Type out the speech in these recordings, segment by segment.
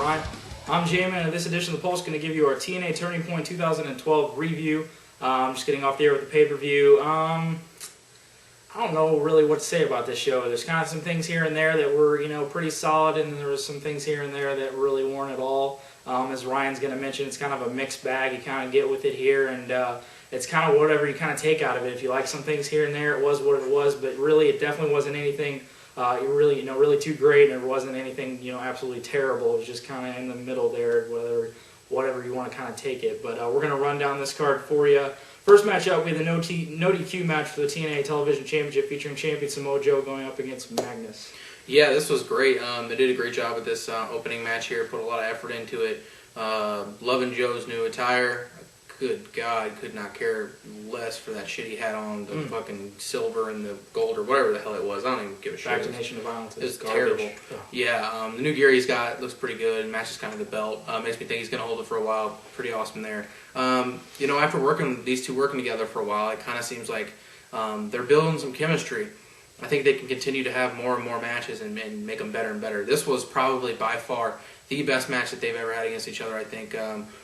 Ryan. I'm Jamin, and this edition of the Pulse is going to give you our TNA Turning Point 2012 review. Just getting off the air with the pay-per-view. I don't know really what to say about this show. There's kind of some things here and there that were, pretty solid, and there was some things here and there that really weren't at all. As Ryan's going to mention, it's kind of a mixed bag you kind of get with it here, and it's kind of whatever you kind of take out of it. If you like some things here and there, it was what it was, but really it definitely wasn't anything really too great, and it wasn't anything, absolutely terrible. It was just kind of in the middle there, whatever you want to kind of take it. But we're going to run down this card for you. First matchup, we have the no DQ match for the TNA Television Championship featuring champion Mojo going up against Magnus. Yeah, this was great. They did a great job with this opening match here, put a lot of effort into it. Loving Joe's new attire. Good God, could not care less for that shit he had on, the fucking silver and the gold or whatever the hell it was. I don't even give a shit. Back to Nation of Violence. It was terrible. Yeah, the new gear he's got looks pretty good. Matches kind of the belt. Makes me think he's going to hold it for a while. Pretty awesome there. After these two working together for a while, it kind of seems like they're building some chemistry. I think they can continue to have more and more matches and make them better and better. This was probably by far the best match that they've ever had against each other, I think.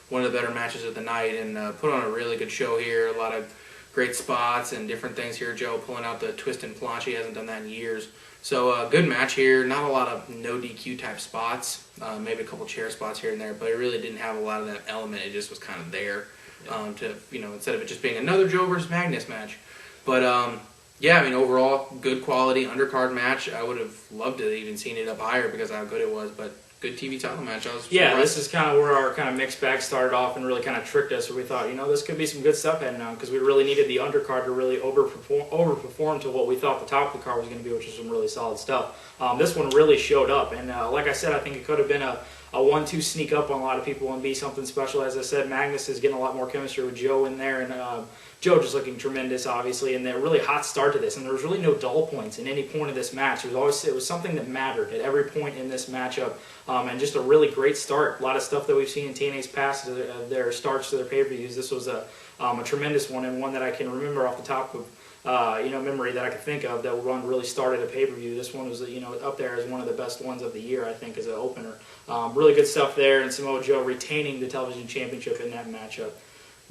One of the better matches of the night, and put on a really good show here. A lot of great spots and different things here. Joe pulling out the twist and planche. He hasn't done that in years. So good match here. Not a lot of no DQ type spots. Maybe a couple chair spots here and there, but it really didn't have a lot of that element. It just was kind of there instead of it just being another Joe versus Magnus match. But overall, good quality undercard match. I would have loved to have even seen it up higher because of how good it was, but good TV title match. This is kind of where our kind of mixed bag started off and really kind of tricked us. Where we thought, this could be some good stuff heading on because we really needed the undercard to really overperform to what we thought the top of the card was going to be, which was some really solid stuff. This one really showed up, and like I said, I think it could have been a 1-2 sneak up on a lot of people and be something special. As I said, Magnus is getting a lot more chemistry with Joe in there, and Joe just looking tremendous, obviously, and a really hot start to this. And there was really no dull points in any point of this match. It was something that mattered at every point in this matchup, and just a really great start. A lot of stuff that we've seen in TNA's past, their starts to their pay-per-views. This was a tremendous one, and one that I can remember off the top of memory that I could think of that one really started a pay-per-view. This one was up there as one of the best ones of the year, I think, as an opener. Really good stuff there, and Samoa Joe retaining the television championship in that matchup.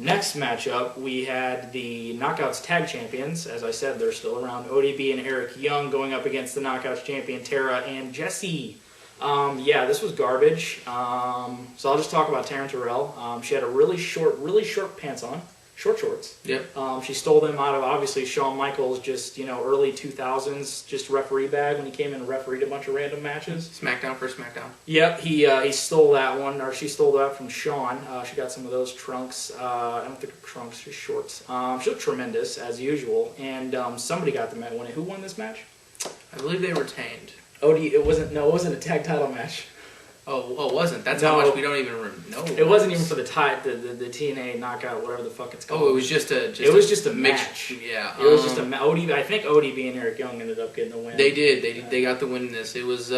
Next matchup, we had the Knockouts Tag Champions. As I said, they're still around. ODB and Eric Young going up against the Knockouts Champion Tara and Jessie. This was garbage. So I'll just talk about Taryn Terrell. She had a really short pants on. Short shorts. Yep. She stole them out of, obviously, Shawn Michaels, just, early 2000s, just referee bag when he came in and refereed a bunch of random matches. SmackDown for SmackDown. Yep, he stole that one, or she stole that from Shawn. She got some of those trunks. I don't think trunks, just shorts. She looked tremendous, as usual, and somebody got the match. Who won this match? I believe they retained. It wasn't a tag title match. Oh, it wasn't. That's how much we don't even know. It wasn't even for the TNA knockout, whatever the fuck it's called. Oh, it was just a match. Yeah. It was just a match. I think ODB and Eric Young ended up getting the win. They did. They got the win in this. It was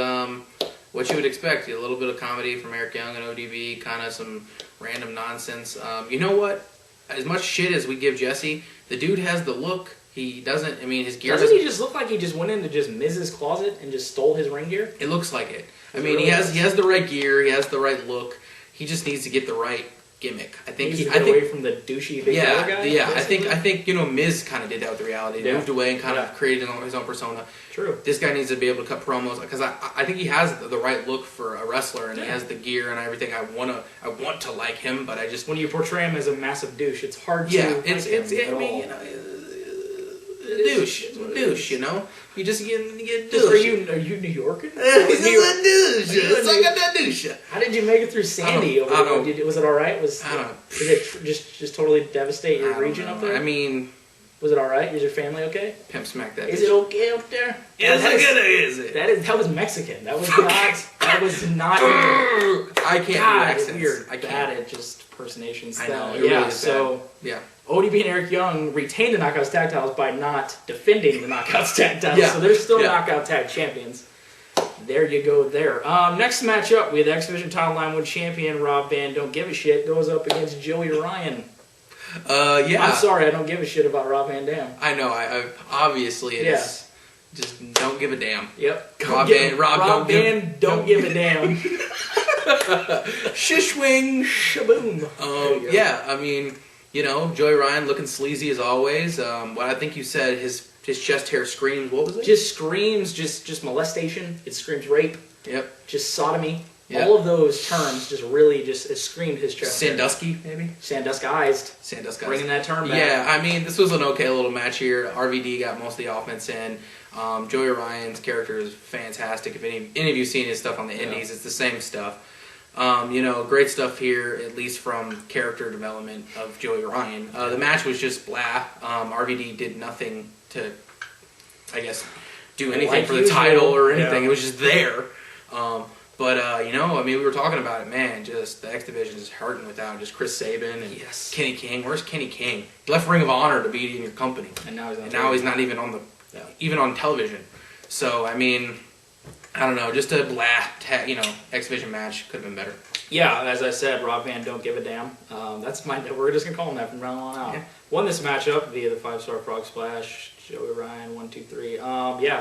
what you would expect. A little bit of comedy from Eric Young and ODB, kind of some random nonsense. You know what? As much shit as we give Jesse, the dude has the look. He doesn't. His gear. Doesn't he just look like he just went into just Miz's closet and just stole his ring gear? It looks like it. He has the right gear. He has the right look. He just needs to get the right gimmick. I think he needs to get away from the douchey big guy. Yeah. I think Miz kind of did that with reality. He moved away and kind of created his own persona. True. This guy needs to be able to cut promos because I think he has the right look for a wrestler, and he has the gear and everything. I want to like him, but I just when you portray him as a massive douche, it's hard to douche, You just get douche. Are you New Yorker? He's just a douche. It's like a douche. How did you make it through Sandy? Was it all right? Did it just totally devastate your region up there? Was it all right? Is your family okay? Pimp smack that. Is it okay up there? Is it? That was Mexican. That was not. I can't do accents. Weird. I can't. Bad at just impersonations. I know. ODB and Eric Young retained the Knockouts Tag Titles by not defending the Knockouts Tag Titles, so they're still Knockout Tag Champions. There you go there. Next matchup, we had the X Division title line with champion Rob Van Don't Give a Shit goes up against Joey Ryan. I'm sorry, I don't give a shit about Rob Van Dam. I know, obviously it is. Just don't give a damn. Yep. Rob Van, don't give a damn. Shishwing. Shaboom. Yeah, I mean, Joey Ryan looking sleazy as always. What I think you said, his chest hair screams, what was it? Just screams, just molestation. It screams rape. Yep. Just sodomy. Yep. All of those terms just really it screamed his chest. Sandusky, maybe? Sandusky-ized. Bringing that term back. Yeah, I mean, this was an okay little match here. RVD got most of the offense in. Joey Ryan's character is fantastic. If any of you seen his stuff on the Indies, it's the same stuff. Great stuff here, at least from character development of Joey Ryan. The match was just blah. RVD did nothing to, I guess, do anything for the title or anything. It was just there. We were talking about it, man, just the X Division is hurting without just Chris Sabin and Kenny King. Where's Kenny King? He left Ring of Honor to be in your company. And now he's not even on even on television. So, I mean, I don't know, just a X Division match could have been better. Yeah, as I said, Rob Van Don't Give a Damn. We're just going to call him that from now on out. Yeah. Won this matchup via the 5-star Frog Splash. Joey Ryan, 1, 2, 3.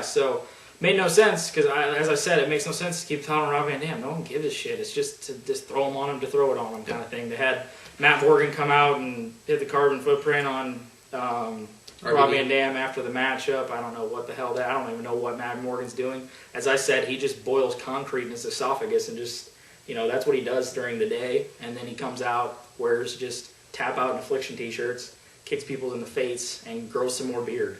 So made no sense because, as I said, it makes no sense to keep telling Rob Van Dam. No one gives a shit. It's just to just throw him on him to throw it on him kind of thing. They had Matt Morgan come out and hit the carbon footprint on Rob Van Dam after the matchup. I don't know what the hell I don't even know what Matt Morgan's doing. As I said, he just boils concrete in his esophagus and just, that's what he does during the day. And then he comes out, wears just tap out and affliction t-shirts, kicks people in the face, and grows some more beard.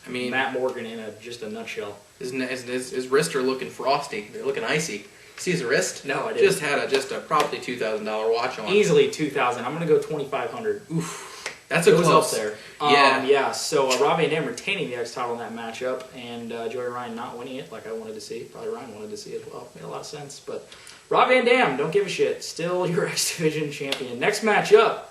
I mean, Matt Morgan in just a nutshell. His wrists are looking frosty. They're looking icy. See his wrist? No, I didn't. Just a probably $2,000 watch on. Easily $2,000. I'm gonna go $2,500. Oof, that's a close. Up there. So Rob Van Dam retaining the X title in that matchup, and Joey Ryan not winning it like I wanted to see. Probably Ryan wanted to see as well. Made a lot of sense. But Rob Van Dam, don't give a shit. Still your X Division champion. Next matchup,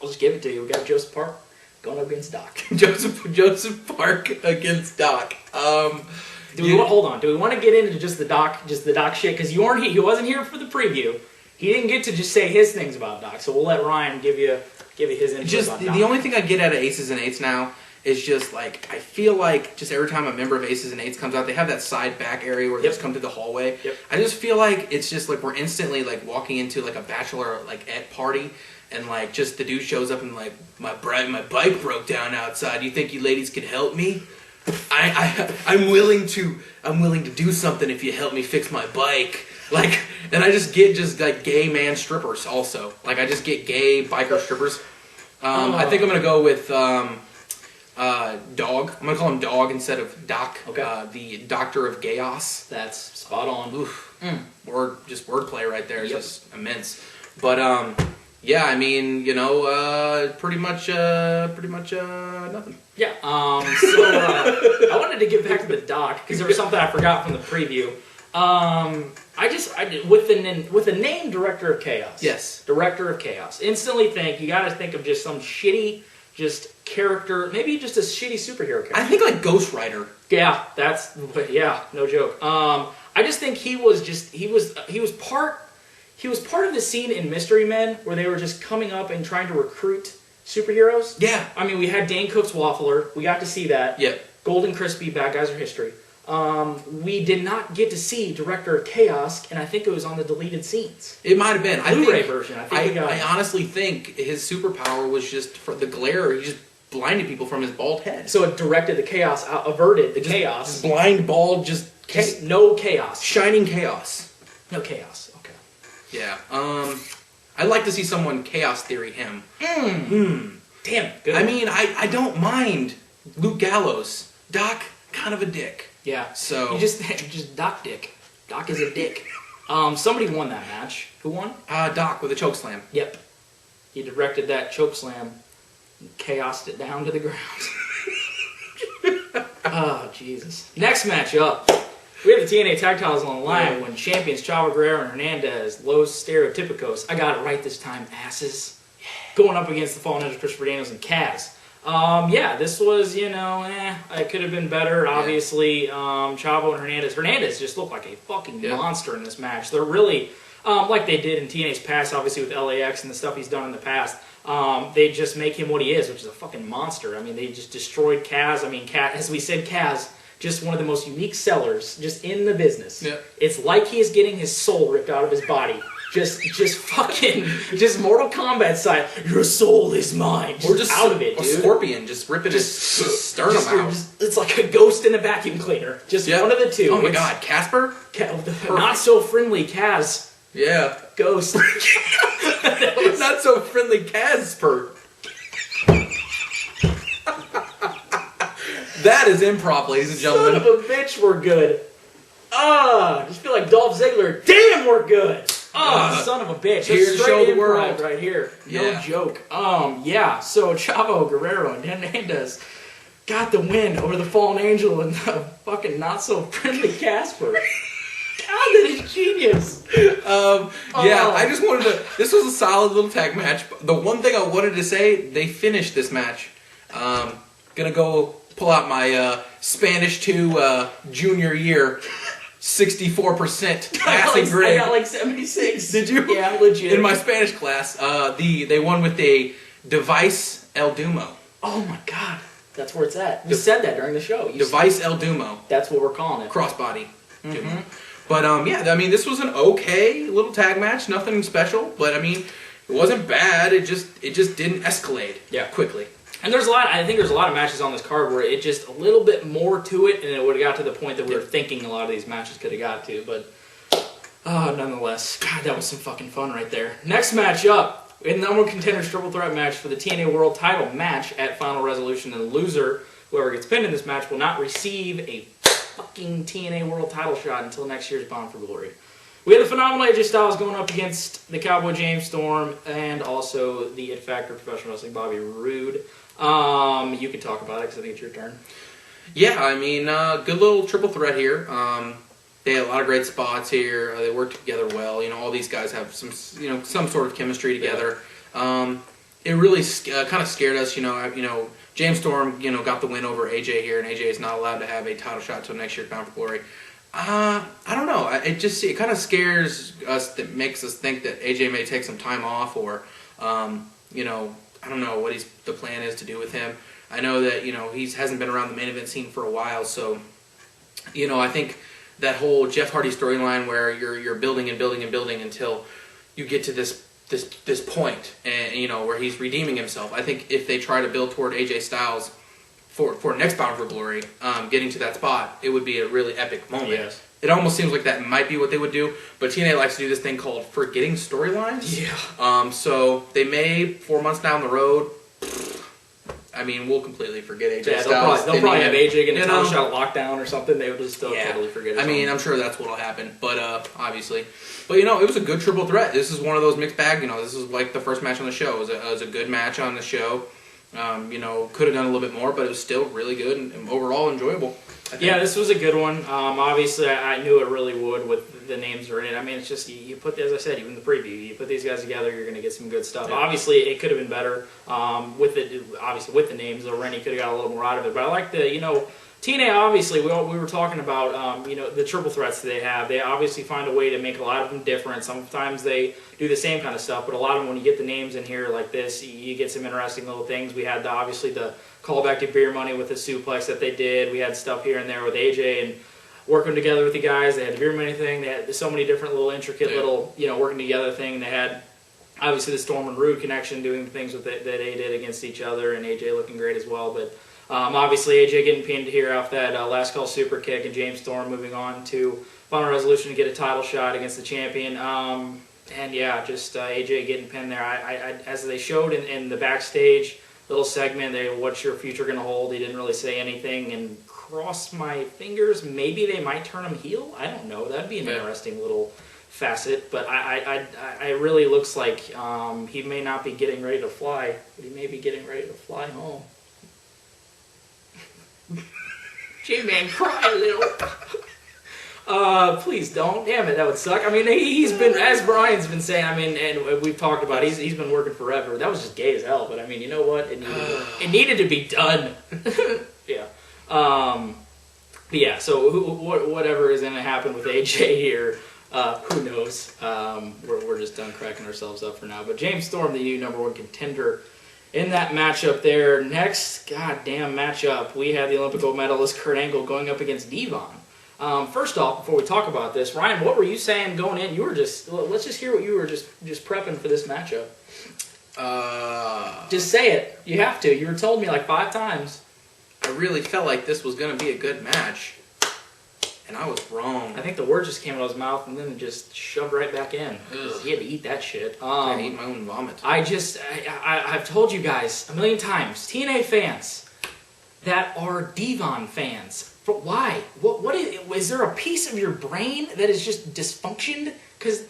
I'll just give it to you. We got Joseph Park going up against Doc. Joseph Park against Doc. Do we want to get into just the Doc shit? Because he wasn't here for the preview. He didn't get to just say his things about Doc. So we'll let Ryan give you his input about Doc. The only thing I get out of Aces and Eights now is just like I feel like just every time a member of Aces and Eights comes out, they have that side back area where they just come through the hallway. Yep. I just feel like it's just like we're instantly like walking into like a bachelor at party. And like just the dude shows up and like my bike broke down outside. You think you ladies could help me? I'm willing to do something if you help me fix my bike. Like, and I just get like gay man strippers also. Like I just get gay biker strippers. I think I'm gonna go with Dog. I'm gonna call him Dog instead of Doc. Okay. The Doctor of Chaos. That's spot on. Oof. Wordplay right there is just immense. But yeah, I mean, pretty much nothing. Yeah. I wanted to get back to the Doc because there was something I forgot from the preview. With the name Director of Chaos. Yes. Director of Chaos. Instantly you got to think of just some shitty, just character, maybe just a shitty superhero character. I think like Ghost Rider. Yeah, no joke. I just think he was part of the scene in Mystery Men where they were just coming up and trying to recruit superheroes. Yeah. I mean, we had Dane Cook's Waffler. We got to see that. Yep. Golden Crispy, Bad Guys Are History. We did not get to see Director of Chaos, and I think it was on the deleted scenes. It might have been. Blu-ray version. I honestly think his superpower was just for the glare. He just blinded people from his bald head. So it directed the chaos, averted the chaos. Just blind, bald, just no chaos. Shining chaos. No chaos. Okay. Yeah. I'd like to see someone chaos theory him. Damn it. Good. I mean, I don't mind Luke Gallows. Doc, kind of a dick. Yeah. So you just Doc dick. Doc is a dick. Somebody won that match. Who won? Doc with a choke slam. Yep. He directed that choke slam, chaosed it down to the ground. Oh, Jesus. Next match up. We have the TNA tag titles on the line when champions Chavo Guerrero and Hernandez, Los Stereotypicos. I got it right this time, asses. Going up against the Fallen Ninja, Christopher Daniels and Kaz. This was, it could have been better. Obviously, Chavo and Hernandez just looked like a fucking monster in this match. They're really, like they did in TNA's past, obviously with LAX and the stuff he's done in the past. They just make him what he is, which is a fucking monster. I mean, they just destroyed Kaz. I mean, as we said, Kaz just one of the most unique sellers just in the business. Yeah. It's like he is getting his soul ripped out of his body. Just Mortal Kombat style. Your soul is mine. Or just out of it, a dude. scorpion just ripping his sternum out. It's like a ghost in a vacuum cleaner. Just one of the two. Oh my god, Casper? Not so friendly Kaz. Yeah. Ghost. Not so friendly Casper. That is improv, ladies and gentlemen. Son of a bitch, we're good. Just feel like Dolph Ziggler. Damn, we're good. Son of a bitch. Here to show the world. Right here. Yeah. No joke. So Chavo, Guerrero, and Hernandez got the win over the Fallen Angel and the fucking not-so-friendly Casper. God, that is genius. I just wanted to... This was a solid little tag match. The one thing I wanted to say, they finished this match. Gonna go pull out my Spanish 2 junior year 64% passing grade. I got like 76. Did you? Yeah, legit. In my Spanish class, they won with a Device El Dumo. Oh my god. That's where it's at. You said that during the show. Device El Dumo. That's what we're calling it. Crossbody. Dumo. But this was an okay little tag match. Nothing special, but it wasn't bad. It just didn't escalate quickly. And I think there's a lot of matches on this card where it just a little bit more to it, and it would have got to the point that we were thinking a lot of these matches could have got to. But nonetheless, God, that was some fucking fun right there. Next match up, in the number one contenders triple threat match for the TNA World Title match at Final Resolution, and the loser, whoever gets pinned in this match, will not receive a fucking TNA World Title shot until next year's Bound for Glory. We had the phenomenal AJ Styles going up against the Cowboy James Storm and also the It Factor Professional Wrestling Bobby Roode. You can talk about it because I think it's your turn. Yeah, good little triple threat here. They had a lot of great spots here. They worked together well. All these guys have some sort of chemistry together. It really kind of scared us. James Storm, got the win over AJ here, and AJ is not allowed to have a title shot until next year, Bound for Glory. I don't know. It kind of scares us. That makes us think that AJ may take some time off, or I don't know what the plan is to do with him. I know that he hasn't been around the main event scene for a while, so I think that whole Jeff Hardy storyline where you're building and building and building until you get to this point, and where he's redeeming himself. I think if they try to build toward AJ Styles for next Bound for Glory, getting to that spot, it would be a really epic moment. Yes. It almost seems like that might be what they would do, but TNA likes to do this thing called forgetting storylines. Yeah. So they may 4 months down the road. We'll completely forget AJ Styles. They'll probably have AJ getting a title shot at Lockdown or something. They would just totally forget it. I'm sure that's what'll happen. But obviously, it was a good triple threat. This is one of those mixed bag. This is like the first match on the show. It was a good match on the show. Could have done a little bit more, but it was still really good and overall enjoyable. Yeah, this was a good one. Obviously, I knew it really would with the names are in it. It's just you put, as I said, even the preview, you put these guys together, you're going to get some good stuff. Yeah. Obviously, it could have been better with the names. Rennie could have got a little more out of it, but I like the TNA. Obviously, we were talking about the triple threats that they have. They obviously find a way to make a lot of them different. Sometimes they do the same kind of stuff, but a lot of them, when you get the names in here like this, you get some interesting little things. We had the callback to Beer Money with the suplex that they did. We had stuff here and there with AJ and working together with the guys. They had the Beer Money thing. They had so many different little intricate little working together thing. They had obviously the Storm and Rude connection, doing things that they did against each other, and AJ looking great as well. But obviously AJ getting pinned here off that last call super kick, and James Storm moving on to Final Resolution to get a title shot against the champion. AJ getting pinned there. I as they showed in the backstage little segment, what's your future going to hold? He didn't really say anything, and cross my fingers, maybe they might turn him heel. I don't know. That'd be an interesting little facet, but I really looks like he may not be getting ready to fly, but he may be getting ready to fly home. J-Man, cry a little. Please don't. Damn it, that would suck. He's been, as Brian's been saying, and we've talked about, he's been working forever. That was just gay as hell, but you know what? It needed to be done. Yeah. So whatever is going to happen with AJ here, who knows? We're just done cracking ourselves up for now. But James Storm, the new number one contender in that matchup there, next goddamn matchup, we had the Olympic gold medalist Kurt Angle going up against Yvonne. First off, before we talk about this, Ryan, what were you saying going in? Let's just hear what you were just prepping for this matchup. Just say it. You have to. You were told me like 5 times. I really felt like this was going to be a good match, and I was wrong. I think the word just came out of his mouth and then it just shoved right back in. He had to eat that shit. I ate my own vomit. I've told you guys a million times, TNA fans that are Yvonne fans. But why? What is there a piece of your brain that is just dysfunctioned? Because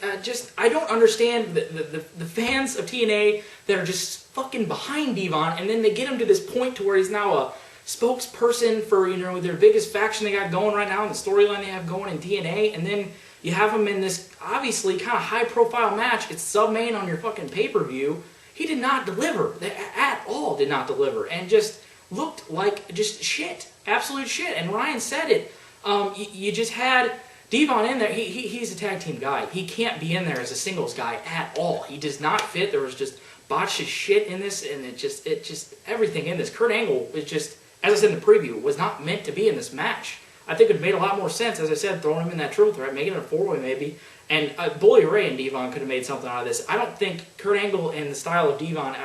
I don't understand the fans of TNA that are just fucking behind Yvonne, and then they get him to this point to where he's now a spokesperson for their biggest faction they got going right now, and the storyline they have going in TNA, and then you have him in this obviously kind of high-profile match. It's sub-main on your fucking pay-per-view. He did not deliver at all. Did not deliver, and just looked like just shit. Absolute shit. And Ryan said it. You just had Yvonne in there. He's a tag team guy. He can't be in there as a singles guy at all. He does not fit. There was just botched shit in this, and it just everything in this. Kurt Angle is just, as I said in the preview, was not meant to be in this match. I think it made a lot more sense, as I said, throwing him in that triple threat, making it a 4-way maybe. And Bully Ray and Yvonne could have made something out of this. I don't think Kurt Angle and the style of Yvonne,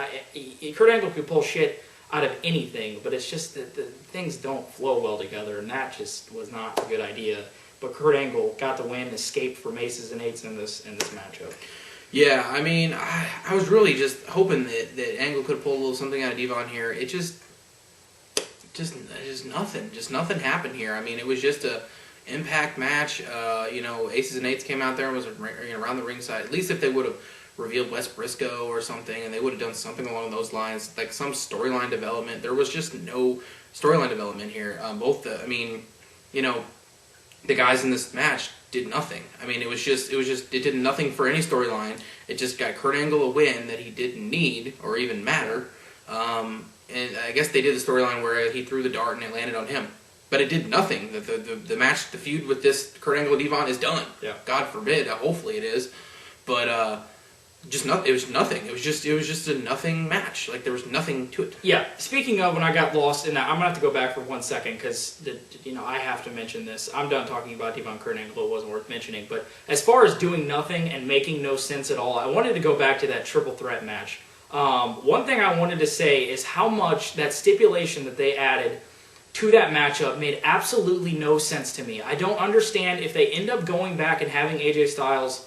Kurt Angle could pull shit out of anything, but it's just that the things don't flow well together, and that just was not a good idea. But Kurt Angle got the win, escaped from aces and eights in this matchup. Yeah, I mean, I was really just hoping that Angle could pull a little something out of Yvonne here. It just nothing happened here. I mean, it was just a impact match. Aces and eights came out there and was around the ringside. At least if they would have revealed Wes Briscoe or something, and they would have done something along those lines, like some storyline development. There was just no storyline development here. The guys in this match did nothing. I mean, it did nothing for any storyline. It just got Kurt Angle a win that he didn't need or even matter. And I guess they did the storyline where he threw the dart and it landed on him. But it did nothing. The match, the feud with this Kurt Angle and Yvonne is done. Yeah. God forbid. Hopefully it is. But just nothing. It was nothing. It was just a nothing match. Like, there was nothing to it. Yeah. Speaking of when I got lost in that, I'm gonna have to go back for 1 second because I have to mention this. I'm done talking about Yvonne Kurt Angle. It wasn't worth mentioning. But as far as doing nothing and making no sense at all, I wanted to go back to that triple threat match. One thing I wanted to say is how much that stipulation that they added to that matchup made absolutely no sense to me. I don't understand if they end up going back and having AJ Styles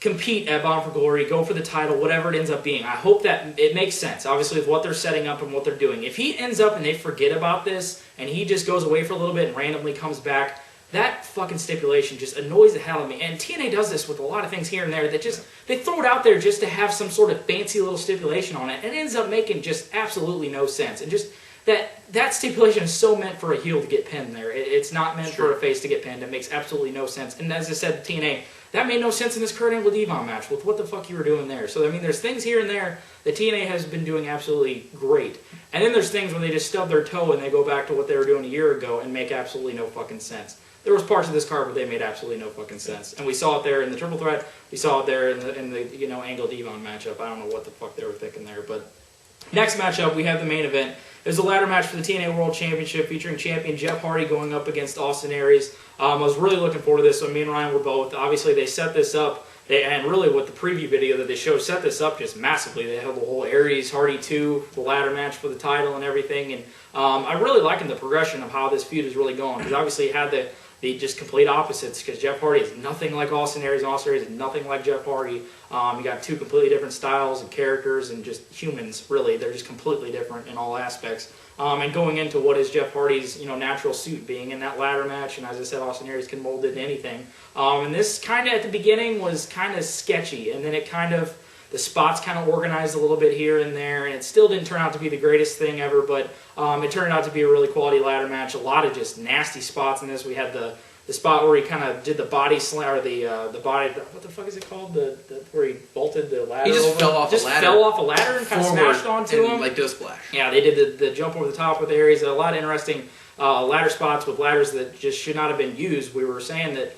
compete at Bound for Glory, go for the title, whatever it ends up being. I hope that it makes sense, obviously, with what they're setting up and what they're doing. If he ends up and they forget about this, and he just goes away for a little bit and randomly comes back, that fucking stipulation just annoys the hell out of me. And TNA does this with a lot of things here and there that just, they throw it out there just to have some sort of fancy little stipulation on it, and it ends up making just absolutely no sense. And just that stipulation is so meant for a heel to get pinned there. It's not meant for a face to get pinned. It makes absolutely no sense. And as I said, TNA, that made no sense in this Kurt Angle Yvonne match with what the fuck you were doing there. So, I mean, there's things here and there that TNA has been doing absolutely great. And then there's things when they just stub their toe and they go back to what they were doing a year ago and make absolutely no fucking sense. There was parts of this card where they made absolutely no fucking sense. And we saw it there in the triple threat. We saw it there in the Angle Yvonne matchup. I don't know what the fuck they were thinking there. But next matchup, we have the main event. It was a ladder match for the TNA World Championship featuring champion Jeff Hardy going up against Austin Aries. I was really looking forward to this. So me and Ryan were both. Obviously, they set this up. And really, with the preview video that they showed, set this up just massively. They had the whole Aries Hardy 2, the ladder match for the title and everything. And I really liking the progression of how this feud is really going. Because obviously, it had the just complete opposites. Because Jeff Hardy is nothing like Austin Aries, and Austin Aries is nothing like Jeff Hardy. You got two completely different styles and characters and just humans, really. They're just completely different in all aspects. And going into what is Jeff Hardy's natural suit, being in that ladder match, and as I said, Austin Aries can mold it into anything. And this kind of at the beginning was kind of sketchy, and then it the spots kind of organized a little bit here and there, and it still didn't turn out to be the greatest thing ever, but it turned out to be a really quality ladder match. A lot of just nasty spots in this. We had the spot where he kind of did the body slam, or the body, what the fuck is it called? Where he vaulted the ladder. He just over. fell off a ladder. Fell off a ladder and kind of smashed onto him. Like, did a splash. Yeah, they did the jump over the top with Aries. A lot of interesting ladder spots with ladders that just should not have been used. We were saying that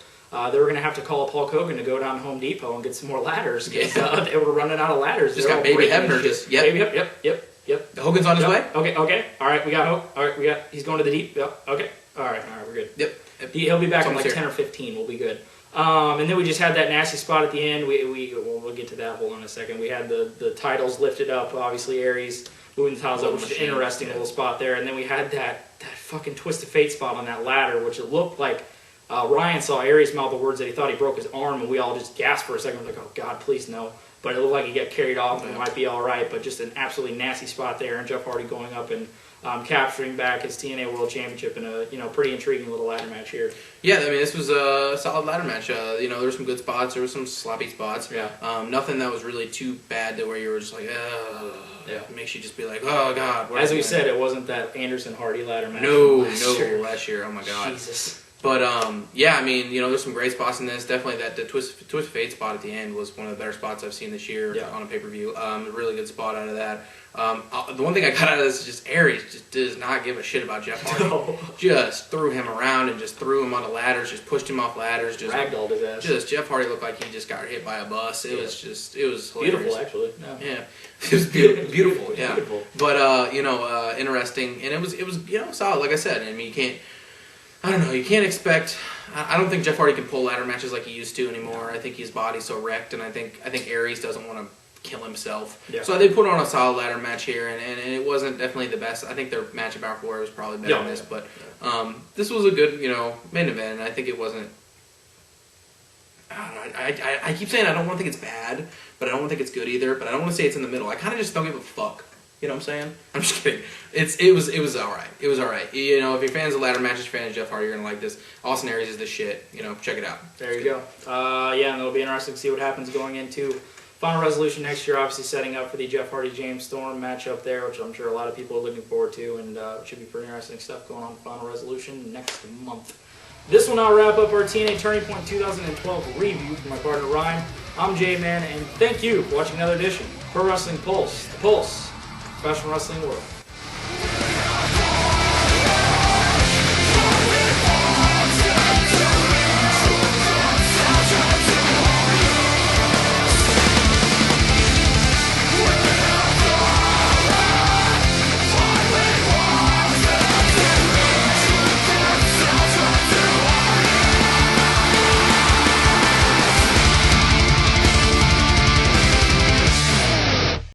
they were going to have to call Paul Hogan to go down to Home Depot and get some more ladders because they were running out of ladders. Just got Baby Hebner. Yep. Yep. Yep. Hogan's on his way. Okay. All right, we got Hope. All right, he's going to the deep. Yep. Okay. All right, we're good. Yep. He'll be back in like Almost 10 or 15. We'll be good. And then we just had that nasty spot at the end. We'll get to that. Hold on a second. We had the titles lifted up. Obviously, Aries moving the titles up, which is an interesting little spot there. And then we had that fucking twist of fate spot on that ladder, which it looked like Ryan saw Aries mouth the words that he thought he broke his arm, and we all just gasped for a second. We're like, oh God, please no. But it looked like he got carried off and it might be all right. But just an absolutely nasty spot there, and Jeff Hardy going up and capturing back his TNA World Championship in a pretty intriguing little ladder match here. Yeah, I mean, this was a solid ladder match. There were some good spots. There were some sloppy spots. Yeah. Nothing that was really too bad to where you were just like, yeah. It makes you just be like, oh God. As we said, it wasn't that Anderson Hardy ladder match. Last year. Oh my God. Jesus. But yeah, I mean, there's some great spots in this. Definitely the twist of fate spot at the end was one of the better spots I've seen this year on a pay-per-view. A really good spot out of that. The one thing I got out of this is just Aries just does not give a shit about Jeff Hardy. No. Just threw him around and just threw him onto ladders, just pushed him off ladders. Just ragdolled his ass. Just Jeff Hardy looked like he just got hit by a bus. It was hilarious. Beautiful, actually. Yeah. It was beautiful. Yeah. Beautiful. But interesting, and it was solid. Like I said, I mean, you can't expect. I don't think Jeff Hardy can pull ladder matches like he used to anymore. I think his body's so wrecked, and I think Aries doesn't want to kill himself. Yeah. So they put on a solid ladder match here, and it wasn't definitely the best. I think their match at Bound 4 was probably better than this, but this was a good main event, and I think it wasn't. I don't know. I keep saying I don't want to think it's bad, but I don't want to think it's good either. But I don't want to say it's in the middle. I kind of just don't give a fuck. You know what I'm saying? I'm just kidding. It was all right. It was all right. If you're fans of ladder matches, fans of Jeff Hardy, you're gonna like this. Austin Aries is the shit. Check it out. There you go. And it'll be interesting to see what happens going into Final Resolution next year. Obviously, setting up for the Jeff Hardy James Storm matchup there, which I'm sure a lot of people are looking forward to, and it should be pretty interesting stuff going on in Final Resolution next month. This will now wrap up our TNA Turning Point 2012 review from my partner Ryan. I'm J-Man, and thank you for watching another edition of Pro Wrestling Pulse, the Pulse. Professional Wrestling World.